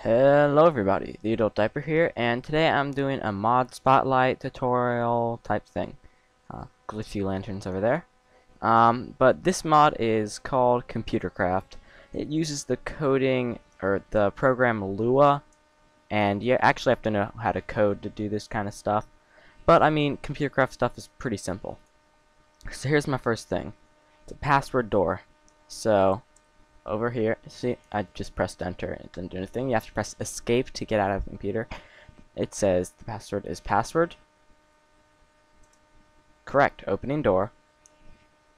Hello everybody, the Adult Diaper here, and today I'm doing a mod spotlight tutorial type thing. Glitchy lanterns over there. But this mod is called ComputerCraft. It uses the coding, or the program Lua, and you actually have to know how to code to do this kind of stuff. But I mean, ComputerCraft stuff is pretty simple. So here's my first thing. It's a password door. So over here, see, I just pressed enter. It didn't do anything. You have to press escape to get out of the computer. It says the password is password. Correct. Opening door.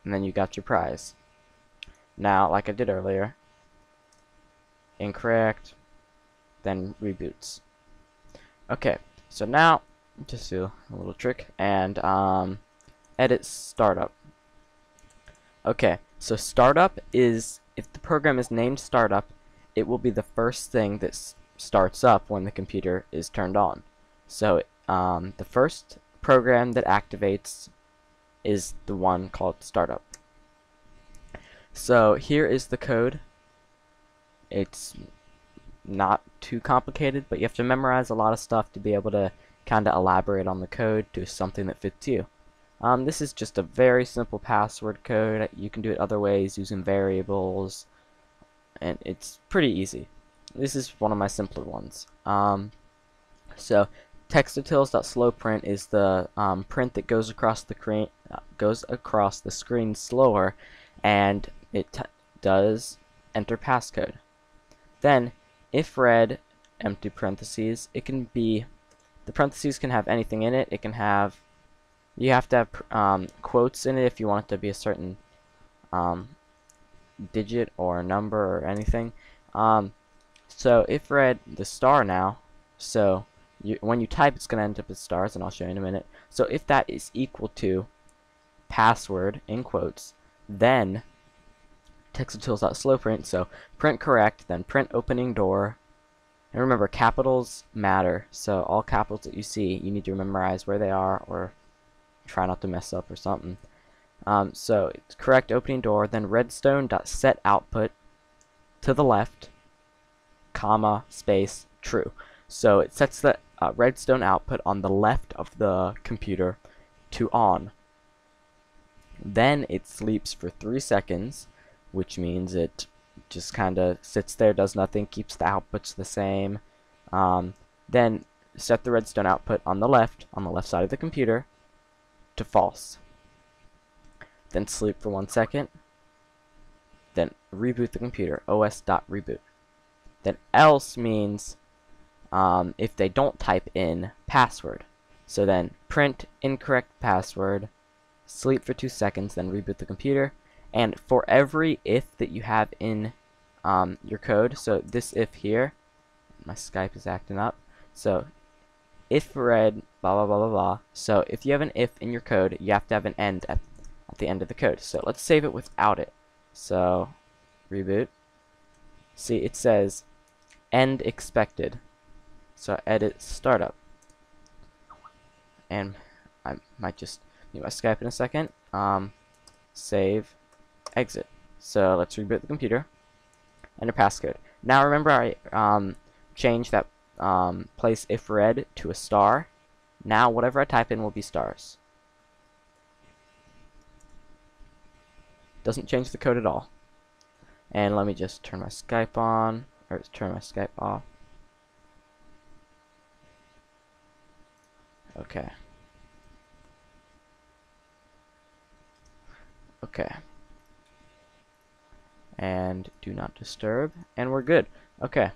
And then you got your prize. Now, like I did earlier, incorrect, then reboots. Okay, so now, just do a little trick, and edit startup. Okay, so startup is, if the program is named startup, it will be the first thing that starts up when the computer is turned on. So the first program that activates is the one called startup. So here is the code. It's not too complicated, but you have to memorize a lot of stuff to be able to kind of elaborate on the code to something that fits you. This is just a very simple password code. You can do it other ways using variables, and it's pretty easy. This is one of my simpler ones. So text-utils.slowPrint is the print that goes across the screen slower, and it does enter passcode. Then if read empty parentheses, it can be, the parentheses can have anything in it. It can have, you have to have quotes in it if you want it to be a certain digit or number or anything. So if read the star now, so when you type, it's going to end up with stars, and I'll show you in a minute. So if that is equal to password in quotes, then text-utils.slowPrint, so print correct, then print opening door. And remember, capitals matter, so all capitals that you see, you need to memorize where they are, or try not to mess up or something. So it's correct opening door, then redstone.setOutput to the left, comma, space, true. So it sets the redstone output on the left of the computer to on. Then it sleeps for 3 seconds, which means it just kind of sits there, does nothing, keeps the outputs the same. Then set the redstone output on the left side of the computer, to false. Then sleep for 1 second. Then reboot the computer, os.reboot. Then else means if they don't type in password. So then print incorrect password, sleep for 2 seconds, then reboot the computer. And for every if that you have in your code, so this if here, my Skype is acting up, so if read blah blah blah blah blah. So if you have an if in your code, you have to have an end at the end of the code. So let's save it without it. So reboot. See, it says end expected. So edit startup. And I might just mute my Skype in a second. Save, exit. So let's reboot the computer. Enter passcode. Now remember, I changed that place if read to a star. Now whatever I type in will be stars. Doesn't change the code at all. And let me just turn my Skype on, or turn my Skype off. Okay. Okay. And do not disturb, and we're good. Okay.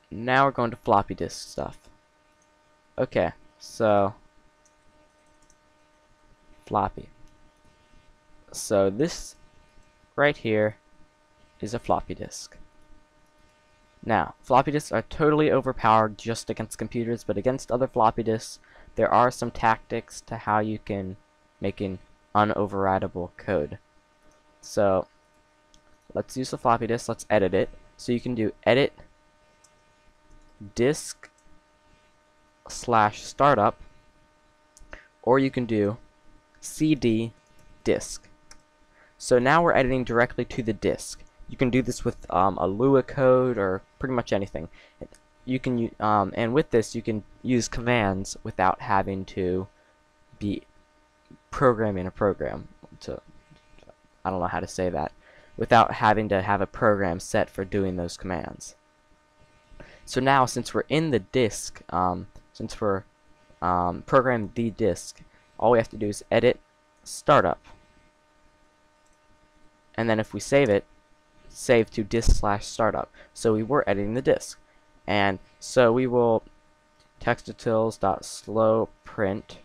Now we're going to floppy disk stuff. Okay, so floppy. So this right here is a floppy disk. Now, floppy disks are totally overpowered just against computers, but against other floppy disks, there are some tactics to how you can make an unoverridable code. So let's use the floppy disk. Let's edit it. So you can do edit disk /startup, or you can do cd disk. So now we're editing directly to the disk. You can do this with a Lua code or pretty much anything. You can and with this you can use commands without having to be programming a program to, I don't know how to say that, without having to have a program set for doing those commands. So now, since we're in the disk, since we're programming the disk, all we have to do is edit startup, and then if we save it, save to disk/startup. So we were editing the disk, and so we will text-utils.slow print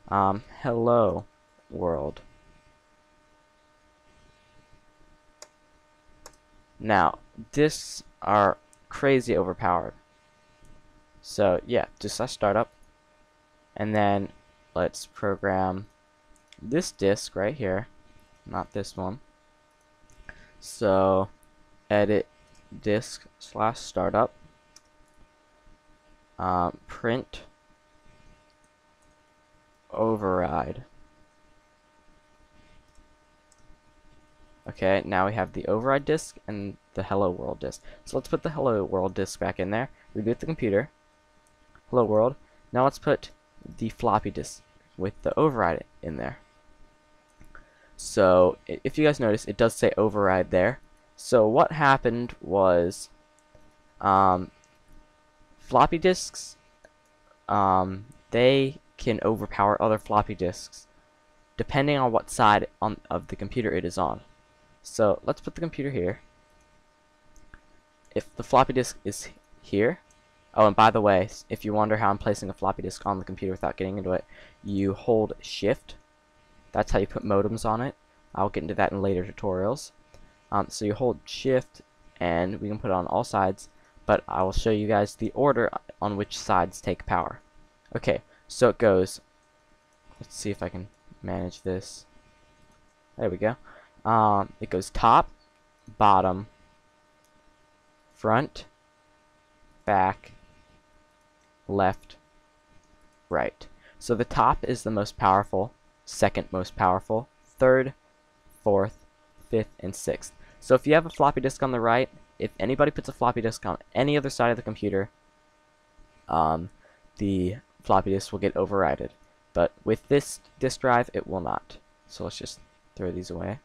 hello world. Now disks are crazy overpowered, so yeah, disk/startup, and then let's program this disk right here, not this one. So edit disk/startup, print override. Okay, now we have the override disk and the hello world disk. So let's put the hello world disk back in there, reboot the computer, hello world. Now let's put the floppy disk with the override in there. So if you guys notice, it does say override there. So what happened was floppy disks, they can overpower other floppy disks depending on what side of the computer it is on. So let's put the computer here. If the floppy disk is here, oh, and by the way, if you wonder how I'm placing a floppy disk on the computer without getting into it, you hold shift. That's how you put modems on it. I'll get into that in later tutorials. So you hold shift and we can put it on all sides, but I will show you guys the order on which sides take power. Okay, so it goes, let's see if I can manage this. There we go. It goes top, bottom, front, back, left, right. So the top is the most powerful, second most powerful, third, fourth, fifth, and sixth. So if you have a floppy disk on the right, if anybody puts a floppy disk on any other side of the computer, the floppy disk will get overridden. But with this disk drive, it will not. So let's just throw these away.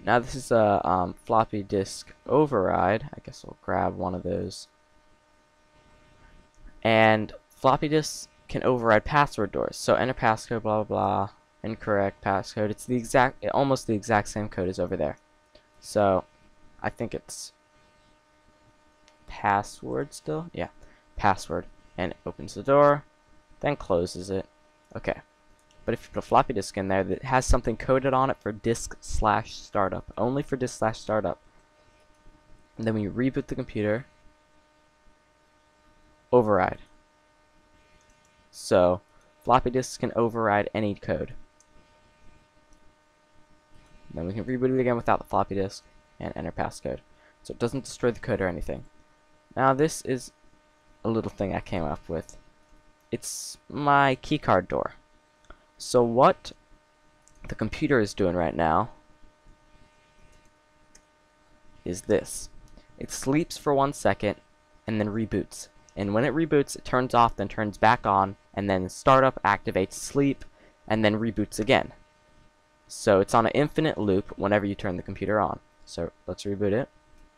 Now this is a floppy disk override. I guess we'll grab one of those. And floppy disks can override password doors. So enter passcode, blah blah blah, incorrect passcode. It's the exact, almost the exact same code as over there. So I think it's password still. Yeah, password, and it opens the door, then closes it. Okay. But if you put a floppy disk in there that has something coded on it for disk/startup, only for disk/startup, and then when you reboot the computer, override. So floppy disks can override any code. Then we can reboot it again without the floppy disk and enter passcode. So it doesn't destroy the code or anything. Now this is a little thing I came up with. It's my keycard door. So what the computer is doing right now is this. It sleeps for 1 second and then reboots. And when it reboots, it turns off, then turns back on, and then startup activates sleep, and then reboots again. So it's on an infinite loop whenever you turn the computer on. So let's reboot it,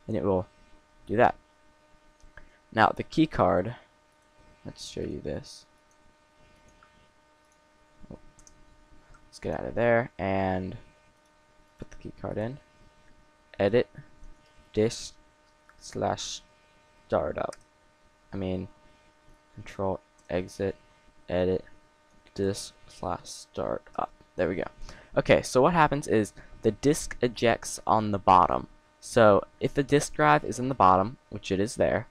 and it will do that. Now the keycard, let's show you this. Let's get out of there and put the keycard in. Edit disk/startup. Control exit, edit disk/startup. There we go. Okay, so what happens is the disk ejects on the bottom. So if the disk drive is in the bottom, which it is there,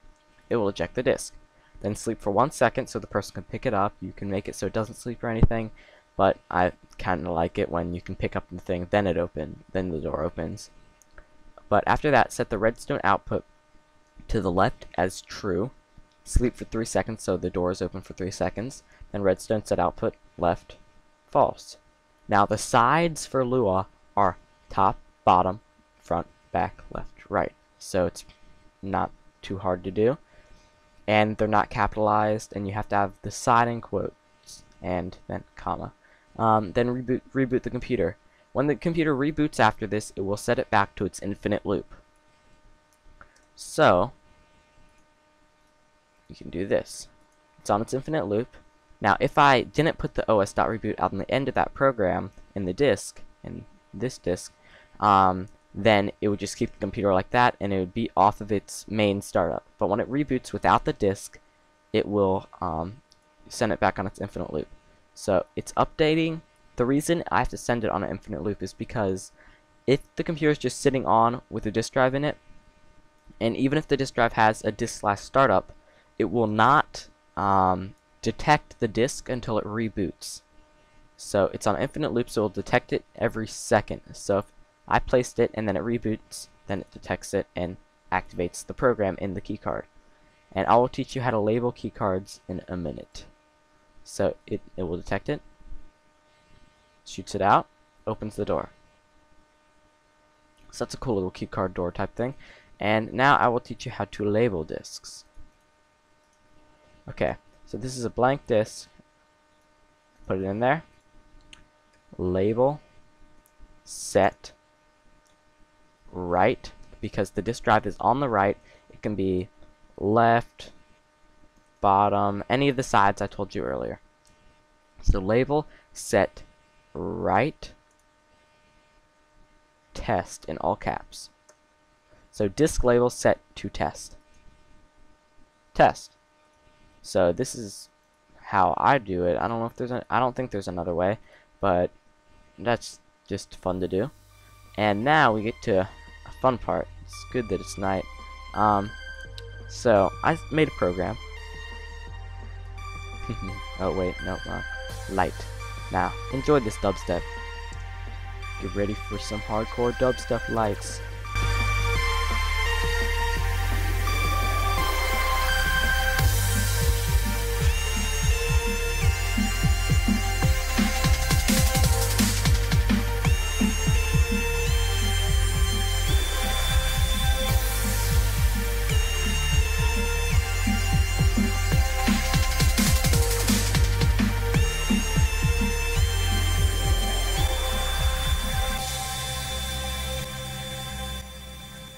it will eject the disk. Then sleep for 1 second so the person can pick it up. You can make it so it doesn't sleep or anything, but I kind of like it when you can pick up the thing, then the door opens. But after that, set the redstone output to the left as true, sleep for 3 seconds, so the door is open for 3 seconds. Then redstone set output left, false. Now the sides for Lua are top, bottom, front, back, left, right. So it's not too hard to do. And they're not capitalized, and you have to have the side in quotes, and then comma. Then reboot the computer. When the computer reboots after this, it will set it back to its infinite loop. So, you can do this. It's on its infinite loop. Now, if I didn't put the os.reboot on the end of that program in the disk, in this disk, then it would just keep the computer like that, and it would be off of its main startup. But when it reboots without the disk, it will send it back on its infinite loop. So it's updating. The reason I have to send it on an infinite loop is because if the computer is just sitting on with a disk drive in it, and even if the disk drive has a disk/startup, it will not detect the disk until it reboots. So it's on infinite loop, so it will detect it every second. So if I placed it and then it reboots, then it detects it and activates the program in the keycard. And I will teach you how to label keycards in a minute. So it will detect it, shoots it out, opens the door. So that's a cool little keycard door type thing. And now I will teach you how to label disks. Okay, so this is a blank disk. Put it in there. Label, set, right, because the disk drive is on the right. It can be left, bottom, any of the sides I told you earlier. So label, set, right, test in all caps. So disk label set to test. Test. So this is how I do it. I don't know if there's I don't think there's another way, but that's just fun to do. And now we get to a fun part. It's good that it's night. So I made a program. Oh wait, no, wrong. Light. Now enjoy this dubstep. Get ready for some hardcore dubstep lights.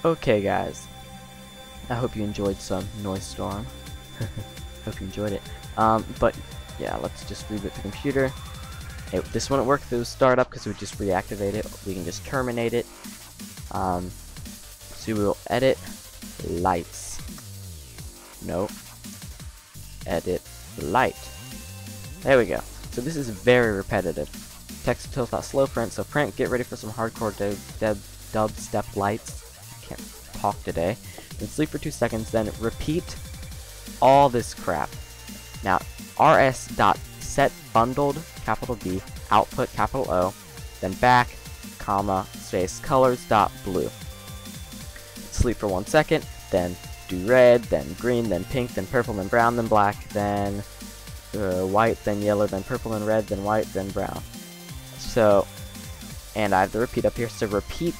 Okay guys, I hope you enjoyed some Noise Storm. Hope you enjoyed it. But yeah, let's just reboot the computer. This wouldn't work through startup because we would just reactivate it. We can just terminate it. So we will edit lights. No. Edit light. There we go. So this is very repetitive. Text tilt.slow print. So print, get ready for some hardcore dubstep lights. Talk today, and sleep for 2 seconds, then repeat all this crap. Now rs.set bundled capital B output capital O, then back comma space colors.blue. Sleep for 1 second, then do red, then green, then pink, then purple, then brown, then black, then white, then yellow, then purple, then red, then white, then brown. So, and I have the repeat up here. So repeat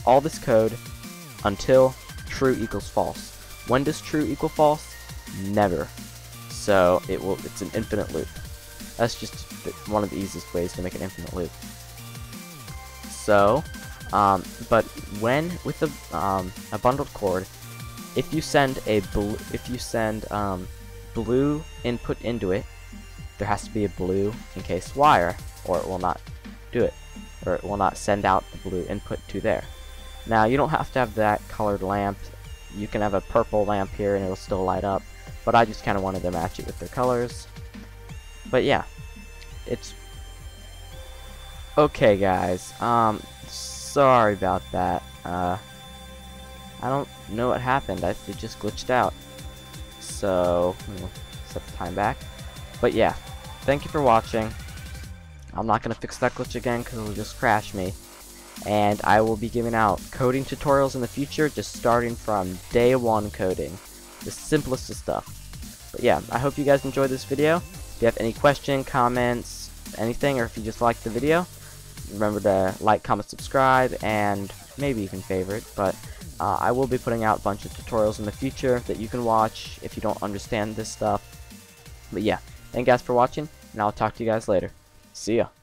all this code until true equals false. When does true equal false? Never. So it's an infinite loop. That's just one of the easiest ways to make an infinite loop. So, but when with a bundled chord, if you send blue input into it, there has to be a blue encased wire, or it will not do it, or it will not send out the blue input to there. Now you don't have to have that colored lamp. You can have a purple lamp here and it'll still light up, but I just kind of wanted to match it with their colors. But yeah, it's okay guys. Sorry about that. I don't know what happened. It just glitched out. So we'll set the time back. But yeah, thank you for watching. I'm not gonna fix that glitch again because it'll just crash me. And I will be giving out coding tutorials in the future, just starting from day 1 coding. The simplest of stuff. But yeah, I hope you guys enjoyed this video. If you have any question, comments, anything, or if you just liked the video, remember to like, comment, subscribe, and maybe even favorite. But I will be putting out a bunch of tutorials in the future that you can watch if you don't understand this stuff. But yeah, thank you guys for watching, and I'll talk to you guys later. See ya.